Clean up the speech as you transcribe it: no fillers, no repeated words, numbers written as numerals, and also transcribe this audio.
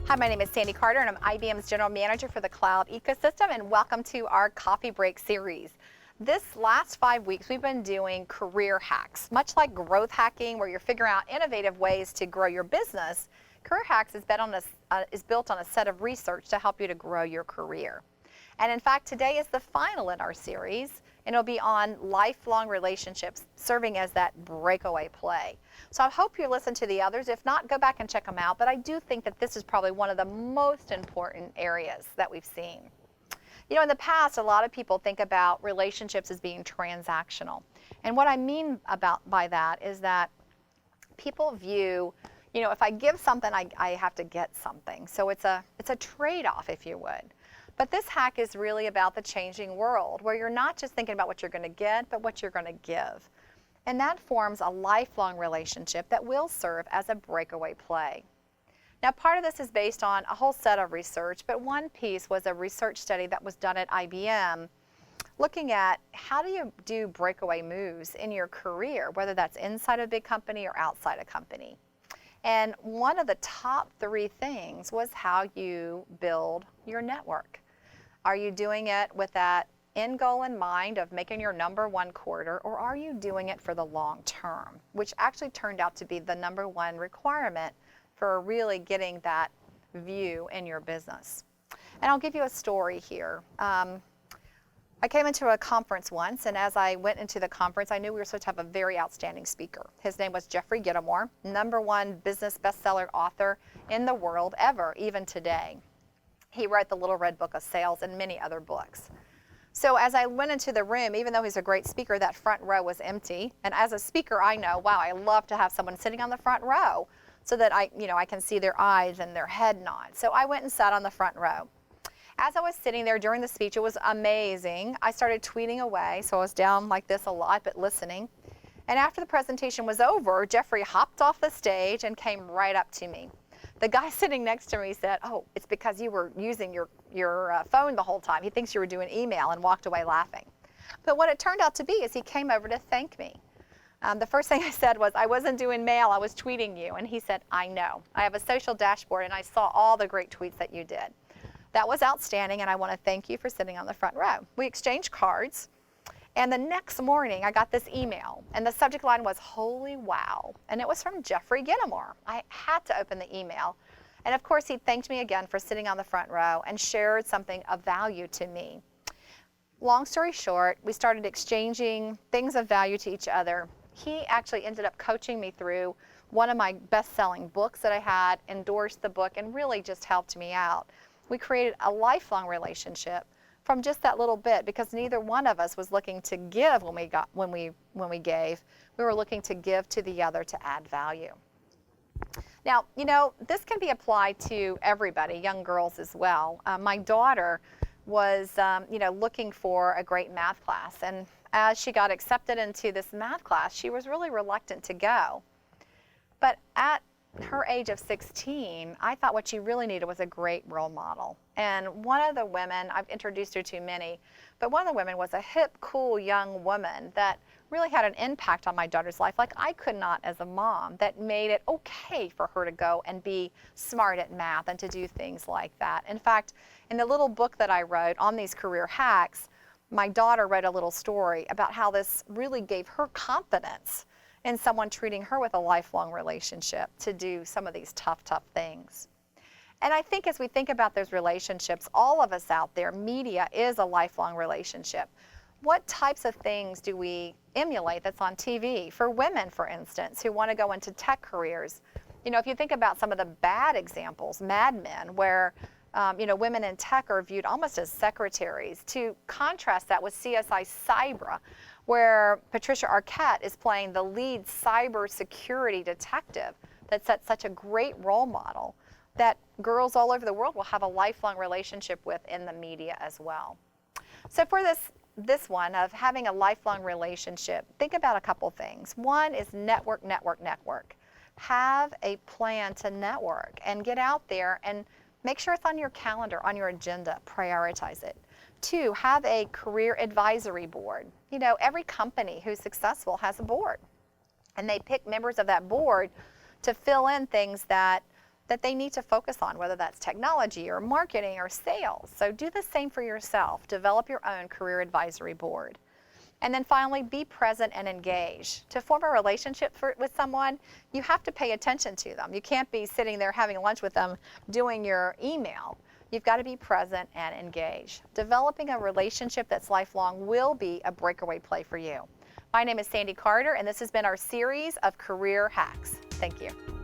Hi, my name is Sandy Carter, and I'm IBM's General Manager for the Cloud Ecosystem, and welcome to our Coffee Break series. This last 5 weeks, we've been doing career hacks. Much like growth hacking, where you're figuring out innovative ways to grow your business, career hacks is built on a set of research to help you to grow your career. And in fact, today is the final in our series, and it'll be on lifelong relationships, serving as that breakaway play. So I hope you listen to the others. If not, go back and check them out. But I do think that this is probably one of the most important areas that we've seen. You know, in the past, a lot of people think about relationships as being transactional. And what I mean by that is that people view, you know, if I give something, I have to get something. So it's a trade-off, if you would. But this hack is really about the changing world, where you're not just thinking about what you're going to get, but what you're going to give. And that forms a lifelong relationship that will serve as a breakaway play. Now, part of this is based on a whole set of research, but one piece was a research study that was done at IBM looking at how do you do breakaway moves in your career, whether that's inside a big company or outside a company. And one of the top 3 things was how you build your network. Are you doing it with that end goal in mind of making your #1 quarter, or are you doing it for the long term, which actually turned out to be the #1 requirement for really getting that view in your business? And I'll give you a story here. I came into a conference once, and as I went into the conference, I knew we were supposed to have a very outstanding speaker. His name was Jeffrey Gitomer, #1 business bestseller author in the world ever, even today. He wrote the Little Red Book of Sales and many other books. So as I went into the room, even though he's a great speaker, that front row was empty. And as a speaker, I know, wow, I love to have someone sitting on the front row so that I can see their eyes and their head nod. So I went and sat on the front row. As I was sitting there during the speech, it was amazing. I started tweeting away, so I was down like this a lot, but listening. And after the presentation was over, Jeffrey hopped off the stage and came right up to me. The guy sitting next to me said, "Oh, it's because you were using your phone the whole time. He thinks you were doing email," and walked away laughing. But what it turned out to be is he came over to thank me. The first thing I said was, "I wasn't doing mail, I was tweeting you." And he said, "I know. I have a social dashboard and I saw all the great tweets that you did. That was outstanding, and I want to thank you for sitting on the front row." We exchanged cards. And the next morning, I got this email, and the subject line was, "Holy wow." And it was from Jeffrey Gitomer. I had to open the email. And of course, he thanked me again for sitting on the front row and shared something of value to me. Long story short, we started exchanging things of value to each other. He actually ended up coaching me through one of my best-selling books that I had, endorsed the book, and really just helped me out. We created a lifelong relationship from just that little bit, because neither one of us was looking to give when we gave. We were looking to give to the other to add value. Now, you know, this can be applied to everybody, young girls as well. My daughter was, looking for a great math class, and as she got accepted into this math class, she was really reluctant to go. But at her age of 16, I thought what she really needed was a great role model. And one of the women, I've introduced her to many, but one of the women was a hip, cool young woman that really had an impact on my daughter's life like I could not as a mom, that made it okay for her to go and be smart at math and to do things like that. In fact, in the little book that I wrote on these career hacks, my daughter wrote a little story about how this really gave her confidence in someone treating her with a lifelong relationship to do some of these tough things. And I think as we think about those relationships, all of us out there, media is a lifelong relationship. What types of things do we emulate that's on TV? For women, for instance, who want to go into tech careers. You know, if you think about some of the bad examples, Mad Men, where women in tech are viewed almost as secretaries, to contrast that with CSI Cyber, where Patricia Arquette is playing the lead cybersecurity detective that sets such a great role model that girls all over the world will have a lifelong relationship with in the media as well. So for this one of having a lifelong relationship, think about a couple things. One is network. Have a plan to network and get out there and make sure it's on your calendar, on your agenda, prioritize it. 2, have a career advisory board. You know, every company who's successful has a board, and they pick members of that board to fill in things that that they need to focus on, whether that's technology or marketing or sales. So do the same for yourself. Develop your own career advisory board. And then finally, be present and engage. To form a relationship with someone, you have to pay attention to them. You can't be sitting there having lunch with them doing your email. You've got to be present and engage. Developing a relationship that's lifelong will be a breakaway play for you. My name is Sandy Carter, and this has been our series of career hacks. Thank you.